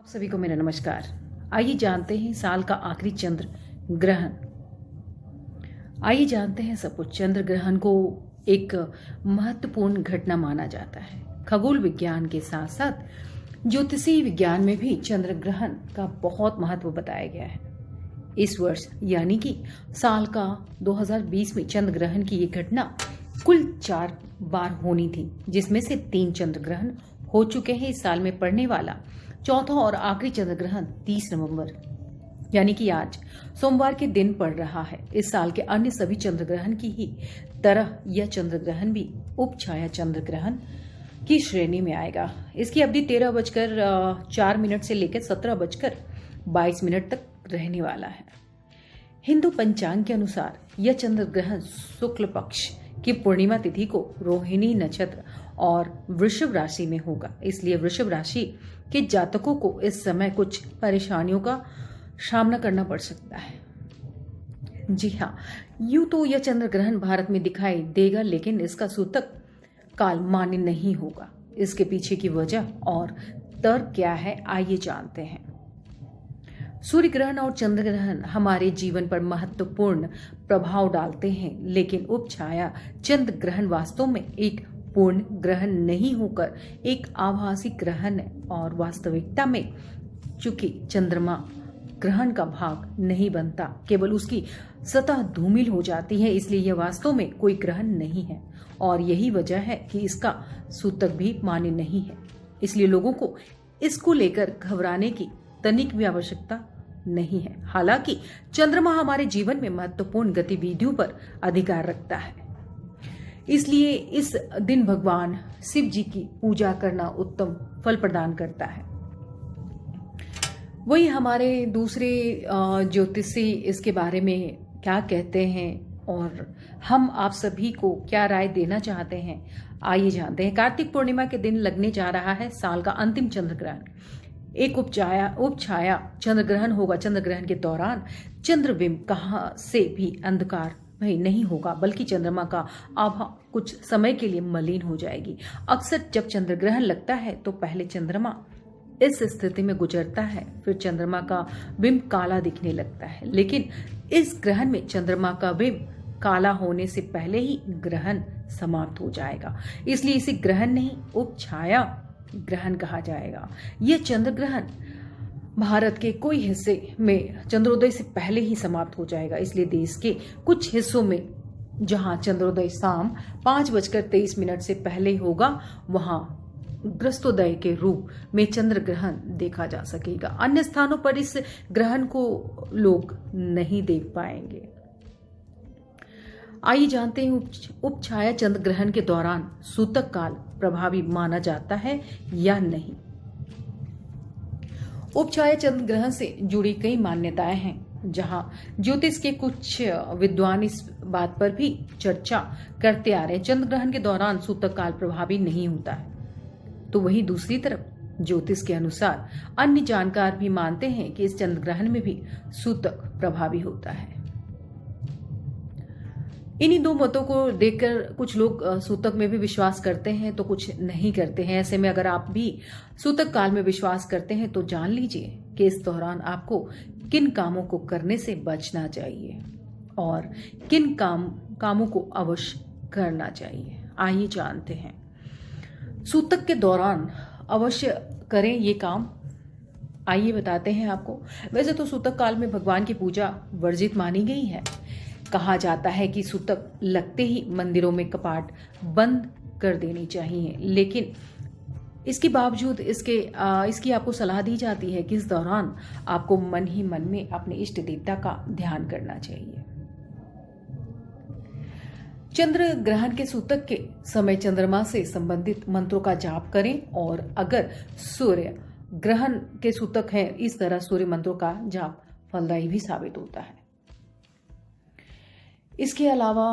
आप सभी को मेरा नमस्कार। आइए जानते हैं साल का आखिरी चंद्र ग्रहण। आइए जानते हैं सब कुछ। चंद्र ग्रहण को एक महत्वपूर्ण घटना माना जाता है। खगोल विज्ञान के साथ साथ ज्योतिषीय विज्ञान में भी चंद्र ग्रहण का बहुत महत्व बताया गया है। इस वर्ष यानी कि साल का 2020 में चंद्र ग्रहण की ये घटना कुल 4 बार होनी थी, जिसमें से 3 चंद्र ग्रहण हो चुके हैं। इस साल में पड़ने वाला चौथा और आखिरी चंद्र ग्रहण 30 नवंबर यानी कि आज सोमवार के दिन पड़ रहा है। इस साल के अन्य सभी चंद्र ग्रहण की ही तरह यह चंद्र ग्रहण भी उपछाया चंद्र ग्रहण की श्रेणी में आएगा। इसकी अवधि 13:04 से लेकर 17:22 तक रहने वाला है। हिंदू पंचांग के अनुसार यह चंद्र ग्रहण शुक्ल पक्ष की पूर्णिमा तिथि को रोहिणी नक्षत्र और वृषभ राशि में होगा। इसलिए वृषभ राशि के जातकों को इस समय कुछ परेशानियों का सामना करना पड़ सकता है। जी हाँ, यूं तो यह चंद्र ग्रहण भारत में दिखाई देगा, लेकिन इसका सूतक काल मान्य नहीं होगा। इसके पीछे की वजह और तर्क क्या है, आइए जानते हैं। सूर्य ग्रहण और चंद्र ग्रहण हमारे जीवन पर महत्वपूर्ण प्रभाव डालते हैं, लेकिन उपछाया चंद्र ग्रहण वास्तव में एक पूर्ण ग्रहण नहीं होकर एक आभासी ग्रहण है और वास्तविकता में चूंकि चंद्रमा ग्रहण का भाग नहीं बनता, केवल उसकी सतह धूमिल हो जाती है, इसलिए यह वास्तव में कोई ग्रहण नहीं है और यही वजह है कि इसका सूतक भी मान्य नहीं है। इसलिए लोगों को इसको लेकर घबराने की तनिक भी आवश्यकता नहीं है। हालांकि चंद्रमा हमारे जीवन में महत्वपूर्ण गतिविधियों पर अधिकार रखता है, इसलिए इस दिन भगवान शिव जी की पूजा करना उत्तम फल प्रदान करता है। वही हमारे दूसरे ज्योतिषी इसके बारे में क्या कहते हैं और हम आप सभी को क्या राय देना चाहते हैं, आइए जानते हैं। कार्तिक पूर्णिमा के दिन लगने जा रहा है साल का अंतिम चंद्र ग्रहण। एक उपछाया चंद्र ग्रहण होगा। चंद्र ग्रहण के दौरान चंद्रबिंब कहां से भी अंधकार नहीं होगा, बल्कि चंद्रमा का आभा कुछ समय के लिए मलिन हो जाएगी। अक्सर जब चंद्र ग्रहण लगता है तो पहले चंद्रमा इस स्थिति में गुजरता है, फिर चंद्रमा का बिंब काला दिखने लगता है। लेकिन इस ग्रहण में चंद्रमा का बिंब काला होने से पहले ही ग्रहण समाप्त हो जाएगा, इसलिए इसे ग्रहण नहीं उपछाया ग्रहण कहा जाएगा। यह चंद्र ग्रहण भारत के कोई हिस्से में चंद्रोदय से पहले ही समाप्त हो जाएगा, इसलिए देश के कुछ हिस्सों में जहां चंद्रोदय शाम 5:23 से पहले होगा, वहां ग्रस्तोदय के रूप में चंद्र ग्रहण देखा जा सकेगा। अन्य स्थानों पर इस ग्रहण को लोग नहीं देख पाएंगे। आइए जानते हैं उपछाया चंद्र ग्रहण के दौरान सूतक काल प्रभावी माना जाता है या नहीं। उपछाया चंद्र ग्रहण से जुड़ी कई मान्यताएं हैं, जहां ज्योतिष के कुछ विद्वान इस बात पर भी चर्चा करते आ रहे हैं चंद्र ग्रहण के दौरान सूतक काल प्रभावी नहीं होता है, तो वहीं दूसरी तरफ ज्योतिष के अनुसार अन्य जानकार भी मानते हैं कि इस चंद्र ग्रहण में भी सूतक प्रभावी होता है। इन्हीं दो मतों को देखकर कुछ लोग सूतक में भी विश्वास करते हैं तो कुछ नहीं करते हैं। ऐसे में अगर आप भी सूतक काल में विश्वास करते हैं तो जान लीजिए कि इस दौरान आपको किन कामों को करने से बचना चाहिए और किन कामों को अवश्य करना चाहिए। आइए जानते हैं। सूतक के दौरान अवश्य करें ये काम, आइए बताते हैं आपको। वैसे तो सूतक काल में भगवान की पूजा वर्जित मानी गई है। कहा जाता है कि सूतक लगते ही मंदिरों में कपाट बंद कर देनी चाहिए, लेकिन इसके बावजूद इसकी आपको सलाह दी जाती है कि इस दौरान आपको मन ही मन में अपने इष्ट देवता का ध्यान करना चाहिए। चंद्र ग्रहण के सूतक के समय चंद्रमा से संबंधित मंत्रों का जाप करें और अगर सूर्य ग्रहण के सूतक है, इस तरह सूर्य मंत्रों का जाप फलदायी भी साबित होता है। इसके अलावा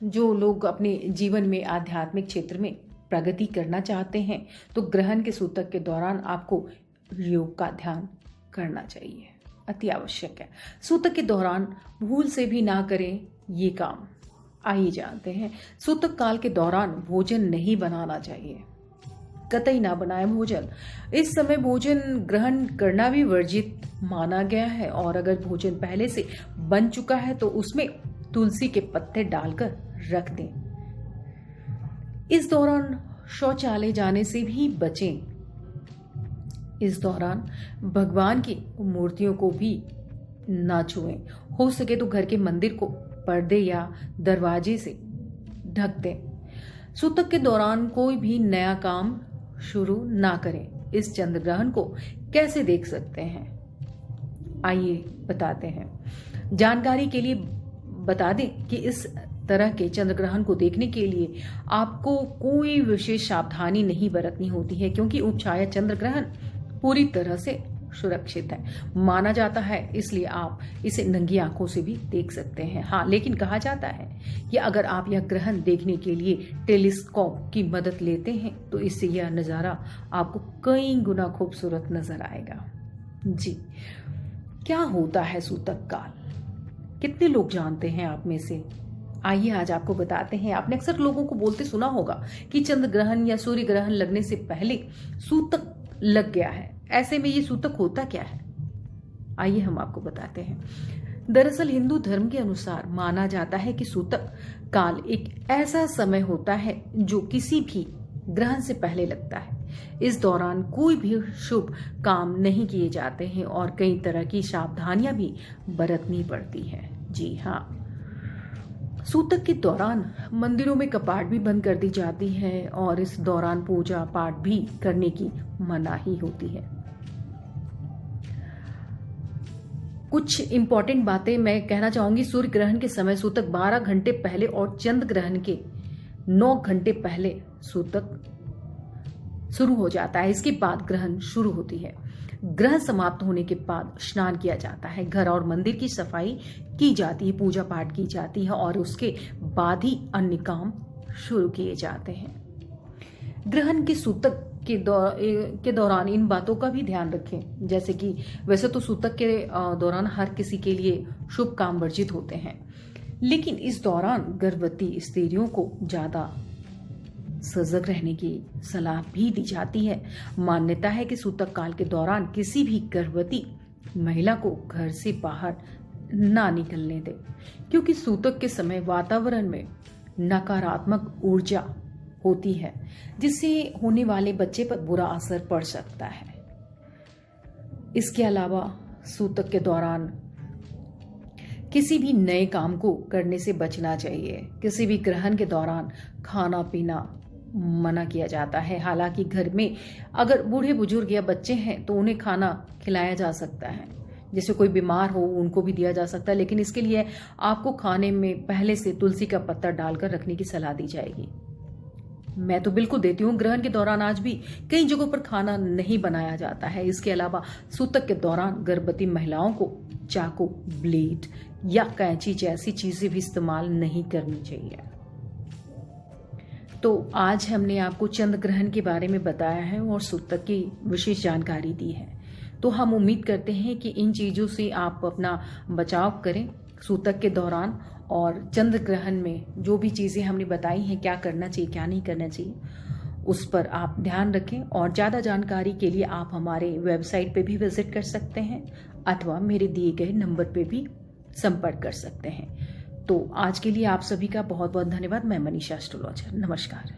जो लोग अपने जीवन में आध्यात्मिक क्षेत्र में प्रगति करना चाहते हैं तो ग्रहण के सूतक के दौरान आपको योग का ध्यान करना चाहिए, अति आवश्यक है। सूतक के दौरान भूल से भी ना करें ये काम। आइए जानते हैं। सूतक काल के दौरान भोजन नहीं बनाना चाहिए। कतई ना बनाए भोजन। इस समय भोजन ग्रहण करना भी वर्जित माना गया है और अगर भोजन पहले से बन चुका है तो उसमें तुलसी के पत्ते डालकर रख दें। इस दौरान शौचालय जाने से भी बचें। इस दौरान भगवान की मूर्तियों को भी ना छुएं। हो सके तो घर के मंदिर को पर्दे या दरवाजे से ढक दें। सूतक के दौरान कोई भी नया काम शुरू ना करें। इस चंद्र ग्रहण को कैसे देख सकते हैं, आइए बताते हैं। जानकारी के लिए बता दें कि इस तरह के चंद्र ग्रहण को देखने के लिए आपको कोई विशेष सावधानी नहीं बरतनी होती है, क्योंकि उपछाया चंद्र ग्रहण पूरी तरह से सुरक्षित है माना जाता है, इसलिए आप इसे नंगी आंखों से भी देख सकते हैं। हाँ, लेकिन कहा जाता है कि अगर आप यह ग्रहण देखने के लिए टेलीस्कोप की मदद लेते हैं तो इससे यह नज़ारा आपको कई गुना खूबसूरत नजर आएगा। जी, क्या होता है सूतक काल, कितने लोग जानते हैं आप में से? आइए आज आपको बताते हैं। आपने अक्सर लोगों को बोलते सुना होगा कि चंद्र ग्रहण या सूर्य ग्रहण लगने से पहले सूतक लग गया है। ऐसे में ये सूतक होता क्या है, आइए हम आपको बताते हैं। दरअसल हिंदू धर्म के अनुसार माना जाता है कि सूतक काल एक ऐसा समय होता है जो किसी भी ग्रहण से पहले लगता है। इस दौरान कोई भी शुभ काम नहीं किए जाते हैं और कई तरह की सावधानियां भी बरतनी पड़ती है। जी हाँ, सूतक के दौरान मंदिरों में कपाट भी बंद कर दी जाती है और इस दौरान पूजा पाठ भी करने की मनाही होती है। कुछ इंपॉर्टेंट बातें मैं कहना चाहूंगी। सूर्य ग्रहण के समय सूतक 12 घंटे पहले और चंद्र ग्रहण के 9 घंटे पहले सूतक शुरू हो जाता है। इसके बाद ग्रहण शुरू होती है। ग्रहण समाप्त होने के बाद स्नान किया जाता है, घर और मंदिर की सफाई की जाती है, पूजा पाठ की जाती है और उसके बाद ही अन्य काम शुरू किए जाते हैं। ग्रहण के सूतक के दौरान इन बातों का भी ध्यान रखें, जैसे कि वैसे तो सूतक के दौरान हर किसी के लिए शुभ काम वर्जित होते हैं, लेकिन इस दौरान गर्भवती स्त्रियों को ज्यादा सजग रहने की सलाह भी दी जाती है। मान्यता है कि सूतक काल के दौरान किसी भी गर्भवती महिला को घर से बाहर ना निकलने दे, क्योंकि सूतक के समय वातावरण में नकारात्मक ऊर्जा होती है, जिससे होने वाले बच्चे पर बुरा असर पड़ सकता है। इसके अलावा सूतक के दौरान किसी भी नए काम को करने से बचना चाहिए। किसी भी ग्रहण के दौरान खाना पीना मना किया जाता है। हालांकि घर में अगर बूढ़े बुजुर्ग या बच्चे हैं तो उन्हें खाना खिलाया जा सकता है, जैसे कोई बीमार हो उनको भी दिया जा सकता है, लेकिन इसके लिए आपको खाने में पहले से तुलसी का पत्ता डालकर रखने की सलाह दी जाएगी। मैं तो बिल्कुल देती हूँ। ग्रहण के दौरान आज भी कई जगहों पर खाना नहीं बनाया जाता है। इसके अलावा सूतक के दौरान गर्भवती महिलाओं को चाकू, ब्लेड या कैंची जैसी चीजें भी इस्तेमाल नहीं करनी चाहिए। तो आज हमने आपको चंद्र ग्रहण के बारे में बताया है और सूतक की विशेष जानकारी दी है। तो हम उम्मीद करते हैं कि इन चीजों से आप अपना बचाव करें सूतक के दौरान, और चंद्र ग्रहण में जो भी चीजें हमने बताई हैं, क्या करना चाहिए क्या नहीं करना चाहिए, उस पर आप ध्यान रखें। और ज्यादा जानकारी के लिए आप हमारे वेबसाइट पे भी विजिट कर सकते हैं अथवा मेरे दिए गए नंबर पे भी संपर्क कर सकते हैं। तो आज के लिए आप सभी का बहुत बहुत धन्यवाद। मैं मनीषा एस्ट्रोलॉजर, नमस्कार।